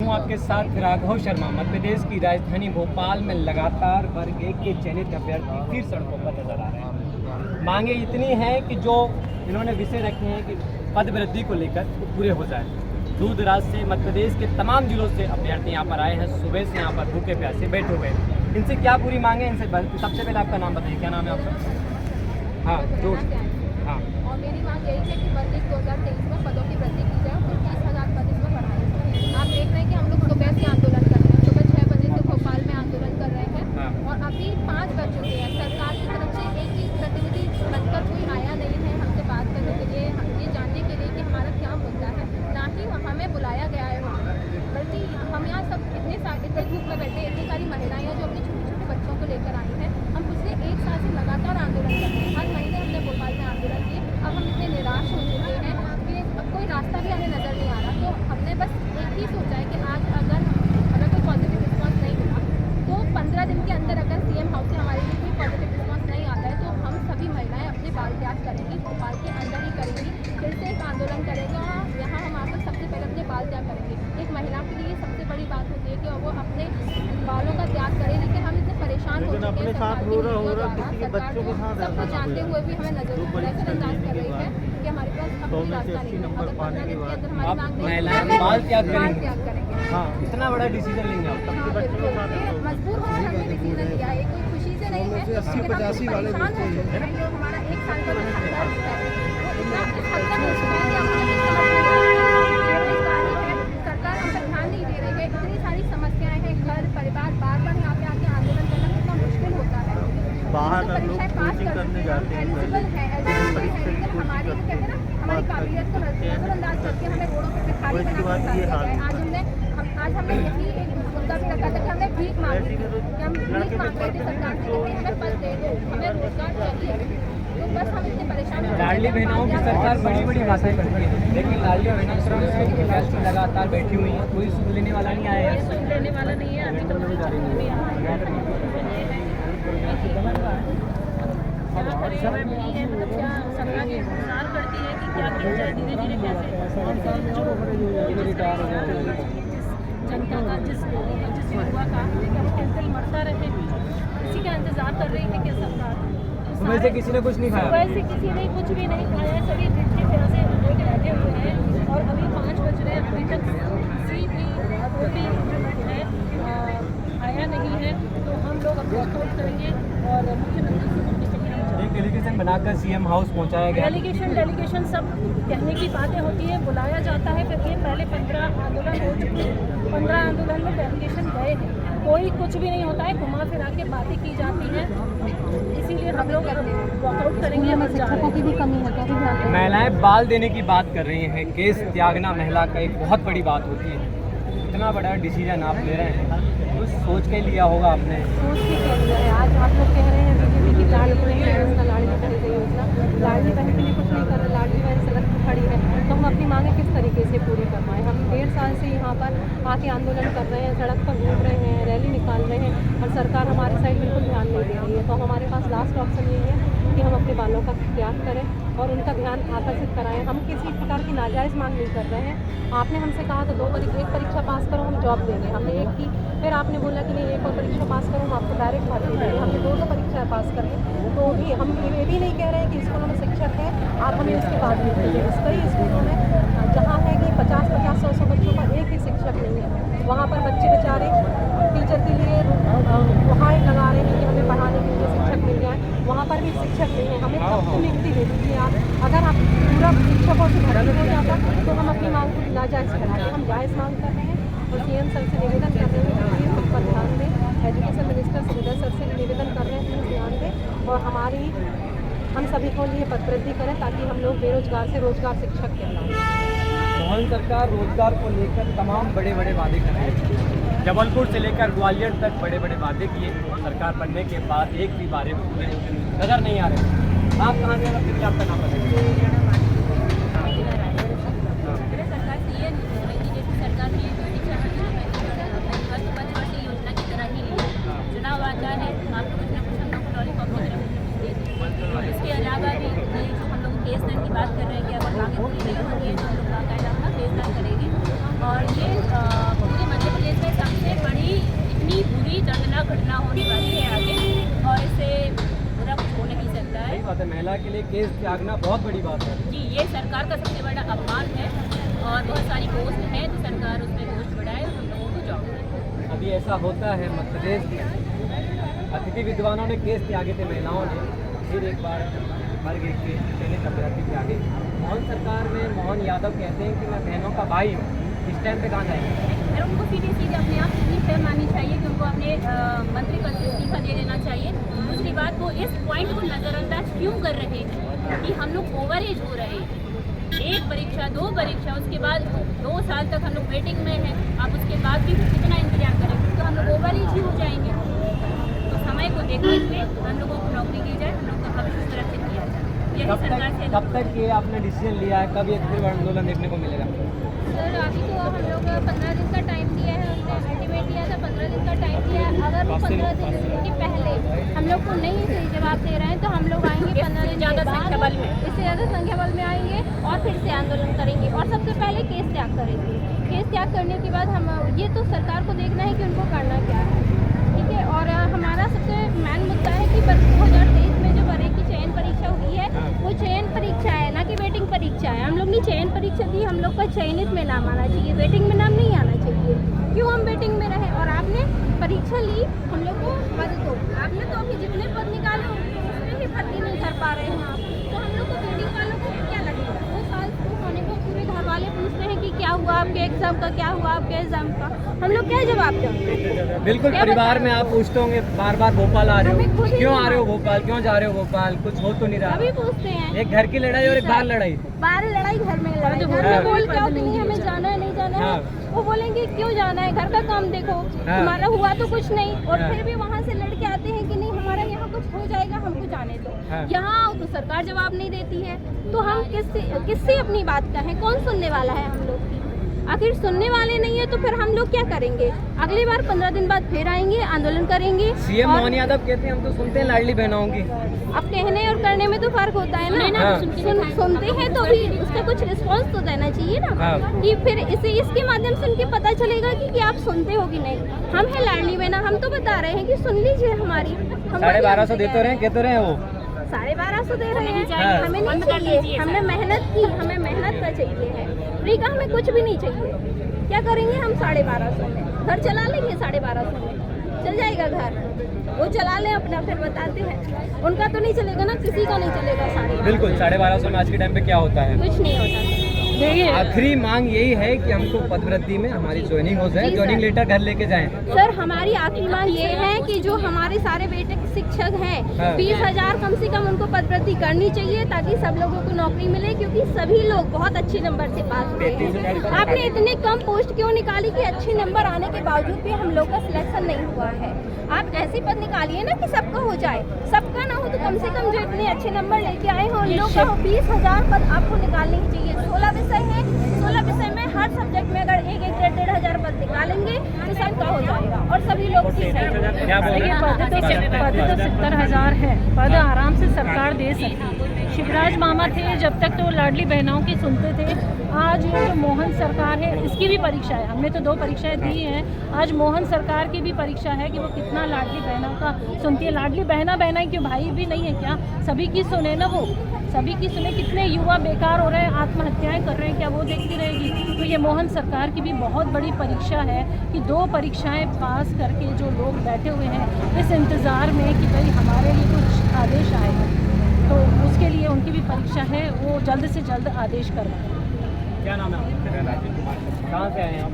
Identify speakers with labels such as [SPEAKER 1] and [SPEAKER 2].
[SPEAKER 1] हूं आपके साथ राघव शर्मा। मध्य प्रदेश की राजधानी भोपाल में लगातार वर्ग 1 के चयनित अभ्यर्थी फिर सड़कों पर नजर आ रहे हैं। मांगे इतनी हैं कि जो इन्होंने विषय रखे हैं कि पद वृद्धि को लेकर वो पूरे हो जाए। दूर दराज से मध्य प्रदेश के तमाम जिलों से अभ्यर्थी यहाँ पर आए हैं। सुबह से यहाँ पर भूखे प्यासे बैठे हुए हैं। इनसे क्या पूरी मांगे, इनसे सबसे पहले आपका नाम बताइए, क्या नाम है आपका? हाँ जो हाँ।
[SPEAKER 2] और मेरी मांग यही है कि वर्ग 2023 में पदों की वृद्धि की जाए और 30,000 पद इसमें बढ़ाए जाए। आप देख रहे हैं कि हम लोग सुबह से आंदोलन कर रहे हैं, सुबह 6 बजे से भोपाल में आंदोलन कर रहे हैं और अभी 5 बज चुके हैं। सरकार की तरफ से एक ही प्रतिनिधि बनकर कोई आया नहीं है हमसे बात करने के लिए, ये जानने के लिए कि हमारा क्या मुद्दा है। ना ही हमें बुलाया गया है, बल्कि हम यहाँ सब इतने धूप में बैठे, इतनी सारी महिलाएं हैं जो अपने छोटे छोटे बच्चों को लेकर आई हैं। हम पिछले 1 साल से लगातार आंदोलन कर रहे हैं, हर महीने हमने भोपाल में आंदोलन किए। अब हम इतने निराश हो चुके हैं कि अब कोई रास्ता भी हमें नज़र नहीं आ रहा। तो हमने बस एक ही सोचा है कि आज अगर कोई पॉजिटिव रिस्पॉन्स नहीं मिला तो 15 दिन के अंदर अगर सीएम हाउस से हमारे लिए कोई पॉजिटिव रिस्पॉन्स नहीं आता है तो हम सभी महिलाएं अपने बाल त्याग करेंगी, भोपाल के अंदर ही करेंगी, फिर से एक आंदोलन करेंगे और यहाँ हम आकर सबसे पहले अपने बाल त्याग करेंगे। एक महिला के लिए सबसे बड़ी बात होती है कि वो अपने बालों का त्याग करे, लेकिन हम इतने परेशान हो चुके हैं सबको जानते हुए भी हमें नजरअंदाज कर रही है कि हमारे पास अब कोई रास्ता नहीं है। अगर 15 दिन के अंदर हमारी मांग
[SPEAKER 1] महिलाएं बाल त्याग
[SPEAKER 2] करेंगे।
[SPEAKER 1] हाँ, इतना बड़ा डिसीजन लेंगे आप?
[SPEAKER 2] मजबूर होकर हमने डिसीजन लिया है, कोई खुशी से नहीं है, लेकिन हम परेशान हो चुके हैं। जो हमारा 1 साल का जो संघर्ष है वो इतना हद तक हो चुका है कि हमें नहीं समझ में आ रहा है। बेरोजगारी है, सरकार हम पर ध्यान नहीं दे रही है, इतनी सारी समस्याएं हैं, घर परिवार, बार बार यहाँ पे आके आंदोलन करना कितना मुश्किल होता है।
[SPEAKER 3] बाहर
[SPEAKER 2] तो परीक्षाएं पास कर चुके हैं, एलिजिबल है, लेकिन हमारी कहते हैं ना हमारी काबिलियत को नजरअंदाज करके हमें रोडों पर भिखारी बना के उतारा गया है। आज हमने यही एक मुद्दा भी रखा था कि हमें भीख मांगी, कि हम भीख मांग रहे थे सरकार से कि हमें पद दे दो, हमें रोजगार चाहिए। तो बस हम इतने परेशान हो।
[SPEAKER 1] लाडली बहनों की सरकार बड़ी बड़ी बातें करती है, लेकिन लाडली बहनों लगातार बैठी हुई है, कोई सुन लेने वाला नहीं आया है।
[SPEAKER 2] सुन लेने वाला नहीं है। अभी तो क्या सरकार इंतजार करती है कि क्या किया जाए, धीरे धीरे कैसे और फिर जो जनता का जिस युवा का दिल मरता रहे, इसी का इंतजार कर रही है कि सरकार।
[SPEAKER 1] सुबह से किसी ने कुछ नहीं खाया?
[SPEAKER 2] सुबह से किसी ने कुछ भी नहीं खाया, सभी भूखे प्यासे बैठे हुए हैं और अभी 5 बज रहे हैं, अभी तक किसी भी कोई है आया नहीं है। तो हम लोग अपना सपोर्ट करेंगे और मुख्यमंत्री से मिलने के लिए
[SPEAKER 1] एक डेलीगेशन बनाकर सीएम हाउस पहुंचाया गया।
[SPEAKER 2] डेलीगेशन सब कहने की बातें होती है, बुलाया जाता है, फिर ये पहले 15 आंदोलन हो चुके हैं, 15 आंदोलन में डेलीगेशन गए हैं, कोई कुछ भी नहीं होता है, घुमा फिरा के बातें की जाती हैं। इसीलिए हम लोग वॉकआउट करेंगे। हमें शिक्षकों की भी कमी है।
[SPEAKER 1] महिलाएं बाल देने की बात कर रही हैं, केस त्यागना महिला का एक बहुत बड़ी बात होती है। इतना बड़ा डिसीजन आप ले रहे हैं, कुछ सोच के लिया होगा आपने?
[SPEAKER 2] सोच के क्या लिया है? आज आप लोग कह रहे हैं बीजेपी की लाडली बहन योजना, लाडली बहन के लिए कुछ नहीं कर रहे, लाडली बहन सड़क पर खड़ी है, तो हम अपनी मांगें किस तरीके से पूरी कर पाएँ? हम 1.5 साल से यहाँ पर आके आंदोलन कर रहे हैं, सड़क पर घूम रहे हैं, रैली निकाल रहे हैं और सरकार हमारे साइड बिल्कुल ध्यान नहीं दे रही है। तो हमारे पास लास्ट ऑप्शन यही है कि हम अपने बालों का त्याग करें और उनका ध्यान आकर्षित कराएं। हम किसी प्रकार की नाजायज़ मांग नहीं कर रहे हैं। आपने हमसे कहा तो 2 परीक्षा पास करो हम जॉब देंगे, हमने एक की, फिर आपने बोला कि नहीं 1 और परीक्षा पास करो हम आपको डायरेक्ट भर्ती देंगे, हमने 2 परीक्षा पास करें। तो भी हम ये भी नहीं कह रहे हैं कि स्कूलों में शिक्षक हैं आप हमें इसके बाद भी भेजें। कई स्कूलों में जहाँ है कि 50-50, 100-100 बच्चों का एक ही शिक्षक नहीं है, वहाँ पर बच्चे बेचारे टीचर के लिए वहाँ लगा रहे हैं कि हमें पढ़ाने के लिए शिक्षक मिल जाए, वहाँ पर भी शिक्षक नहीं है। हमें तब तो नियुक्ति दे दीजिए आप, अगर आप पूरा शिक्षकों से भर्ती हो जाता तो हम अपनी मांग को नाजायज़ कराते। हम जायज़ मांग कर रहे हैं और सीएम सर से निवेदन कर रहे हैं कि हम पर ध्यान दें, एजुकेशन मिनिस्टर सुविधा सर से निवेदन कर रहे हैं ध्यान दें और हम सभी को लिए पद वृद्धि करें ताकि हम लोग बेरोजगार से रोजगार शिक्षक कहलाएं।
[SPEAKER 1] मोहन सरकार रोजगार को लेकर तमाम बड़े बड़े वादे कर रही है, जबलपुर से लेकर ग्वालियर तक बड़े बड़े वादे किए, सरकार बनने के बाद एक भी वादे पूरे नजर नहीं आ रहे। आप कहाँ से फिर आपका नाम बताइए?
[SPEAKER 2] चुनाव आता है आपको कुछ ना कुछ हम लोग लॉलीपॉप वगैरह, इसके अलावा भी ये जो हम लोग केस दान की बात कर रहे हैं कि अगर मांगे पूरी नहीं होती है तो हम लोग बाकायदा अपना केस दान करेंगे और ये पूरे
[SPEAKER 1] महिला के लिए केस त्यागना बहुत बड़ी बात है।
[SPEAKER 3] जी, ये सरकार का सबसे बड़ा अपमान है और बहुत सारी पोस्ट हैं तो सरकार उसमें पोस्ट बढ़ाए और हम लोगों को जॉब दें।
[SPEAKER 1] अभी ऐसा होता है मध्य प्रदेश में, अतिथि विद्वानों ने केस त्यागे थे, महिलाओं ने फिर एक बार वर्ग एक के चयनित अभ्यर्थी त्यागे। मोहन सरकार में मोहन यादव कहते हैं कि मैं बहनों का भाई हूँ, इस टाइम पे कहाँ जाएंगे?
[SPEAKER 3] फिर उनको सीधे अपने आप इतनी फेम माननी चाहिए कि उनको अपने मंत्री पद से इस्तीफा दे देना चाहिए। दूसरी बात, वो इस पॉइंट को नज़रअंदाज क्यों कर रहे हैं कि हम लोग ओवरेज हो रहे हैं। एक परीक्षा, दो परीक्षा, उसके बाद 2 साल तक हम लोग वेटिंग में हैं। अब उसके बाद भी फिर कितना इंतजार करेंगे, तो हम लोग ओवरेज ही हो जाएंगे। तो समय को देखते हुए हम लोगों को नौकरी दी जाए, हम लोग का भविष्य सुरक्षित किया जाए। यही सरकार से
[SPEAKER 1] कब तक ये आपने डिसीजन लिया है, कब ये तीव्र आंदोलन देखने को मिलेगा?
[SPEAKER 2] सर अभी तो हम लोग 15 दिन का टाइम दिया है, हमने अल्टीमेट दिया था 15 दिन का टाइम दिया है। अगर वो 15 दिन के पहले हम लोग को नहीं सही जवाब दे रहे हैं तो हम लोग आएंगे 15 दिन
[SPEAKER 3] ज़्यादा
[SPEAKER 2] के बाद,
[SPEAKER 3] संख्या बल में,
[SPEAKER 2] इससे ज़्यादा संख्या बल में आएंगे और फिर से आंदोलन करेंगे और सबसे पहले केस त्याग करेंगे। केस त्याग करने के बाद हम ये तो सरकार को देखना है कि उनको करना क्या है, ठीक है। और हमारा सबसे मेन मुद्दा है कि 2023 में जो बड़े की चयन परीक्षा हुई है वो चयन परीक्षा है, ना कि वेटिंग परीक्षा है। हम लोग ने चयन परीक्षा दी, हम लोग का चयनित में नाम आना चाहिए, वेटिंग में नाम नहीं आना चाहिए। क्यों हम वेटिंग में रहे? और आपने परीक्षा ली, हम लोग को पद दो, आपने तो अभी जितने पद निकाले उसमें भी भर्ती नहीं कर पा रहे हैं आप, तो हम लोग को वेटिंग वालों को क्या लगेगा? 2 साल होने को पूरे घर वाले पूछते हैं कि क्या हुआ आपके एग्जाम का, क्या हुआ आपके एग्जाम का, हम लोग क्या जवाब दें?
[SPEAKER 1] बिल्कुल, परिवार में आप पूछते होंगे बार बार भोपाल आ रहे हो, क्यों आ रहे हो भोपाल, क्यों जा रहे हो भोपाल, कुछ हो तो नहीं रहा?
[SPEAKER 2] अभी पूछते हैं।
[SPEAKER 1] एक घर की लड़ाई और एक बाहर लड़ाई।
[SPEAKER 2] बाहर लड़ाई, घर में लड़ाई। घर में बोल के आओ कि नहीं हमें जाना है, नहीं जाना है, वो बोलेंगे क्यों जाना है, घर का काम देखो, हमारा हुआ तो कुछ नहीं। और फिर भी वहाँ से लड़के आते हैं कि नहीं हमारा यहाँ कुछ हो जाएगा, हमको जाने दो। यहाँ आओ तो सरकार जवाब नहीं देती है, तो हम किससे अपनी बात कहें? कौन सुनने वाला है हम लोग की? आखिर सुनने वाले नहीं है तो फिर हम लोग क्या करेंगे? अगली बार 15 दिन बाद फिर आएंगे, आंदोलन करेंगे।
[SPEAKER 1] सीएम मोहन यादव कहते हैं हम तो सुनते हैं लाडली बहनों की।
[SPEAKER 2] अब कहने और करने में तो फर्क होता है ना। सुनते हैं तो भी उसका कुछ रिस्पांस तो देना चाहिए ना, कि फिर इसके माध्यम से उनके पता चलेगा कि आप सुनते हो कि नहीं। हम है लाडली बहना, हम तो बता रहे हैं कि सुन लीजिए हमारी।
[SPEAKER 1] 1250 देते रहे, कहते रहे वो
[SPEAKER 2] 1250 दे रहे हैं, हमें नहीं चाहिए। हमने मेहनत की, हमें मेहनत का चाहिए है, फ्री का हमें कुछ भी नहीं चाहिए। क्या करेंगे हम 1250 में? घर चला लेंगे 1250 में, चल जाएगा घर, वो चला लें अपना, फिर बताते हैं। उनका तो नहीं चलेगा ना, किसी का नहीं चलेगा 1250।
[SPEAKER 1] बिल्कुल, 1250 में आज के टाइम पे क्या होता है?
[SPEAKER 2] कुछ नहीं होता।
[SPEAKER 1] आखिरी मांग यही है कि हमको पदवृत्ति में हमारी ज्वाइनिंग हो जाए, ज्वाइनिंग लेटर घर लेके जाएं।
[SPEAKER 2] सर हमारी आखिरी मांग ये है कि जो हमारे सारे बेटे शिक्षक हैं 20,000 कम से कम उनको पदवृत्ति करनी चाहिए, ताकि सब लोगों को नौकरी मिले, क्योंकि सभी लोग बहुत अच्छे नंबर से पास हुए हैं। आपने इतने कम पोस्ट क्यों निकाली कि अच्छे नंबर आने के बावजूद भी हम लोग का सिलेक्शन नहीं हुआ है? आप ऐसी पद निकालिए ना कि सबका हो जाए, सबका ना हो तो कम से कम जो इतने अच्छे नंबर लेके आए हो उन लोग का 20,000 पद आपको निकालने ही चाहिए। 16 विषय है, 16 विषय में हर सब्जेक्ट में अगर 1,000-1,500 पद निकालेंगे तो सबका हो जाएगा और सभी लोग ठीक है।
[SPEAKER 4] देखिए पद तो 70,000 है, पद आराम से सरकार दे सकती है। शिवराज मामा थे जब तक तो लाडली बहनों की सुनते थे। आज ये जो मोहन सरकार है इसकी भी परीक्षा है, हमने तो 2 परीक्षाएं दी हैं, आज मोहन सरकार की भी परीक्षा है कि वो कितना लाडली बहनों का सुनती है। लाडली बहना क्यों, भाई भी नहीं है क्या? सभी की सुने ना, वो सभी की सुने। कितने युवा बेकार हो रहे हैं, आत्महत्याएं कर रहे हैं, क्या वो देखती रहेगी? तो ये मोहन सरकार की भी बहुत बड़ी परीक्षा है कि 2 परीक्षाएं पास करके जो लोग बैठे हुए हैं इस इंतज़ार में कि भाई हमारे लिए कुछ आदेश आएगा, तो उसके लिए उनकी भी परीक्षा है, वो जल्द से जल्द आदेश करवाएं।
[SPEAKER 1] क्या नाम है आपका? राजीव कुमार। कहाँ से आए हैं आप?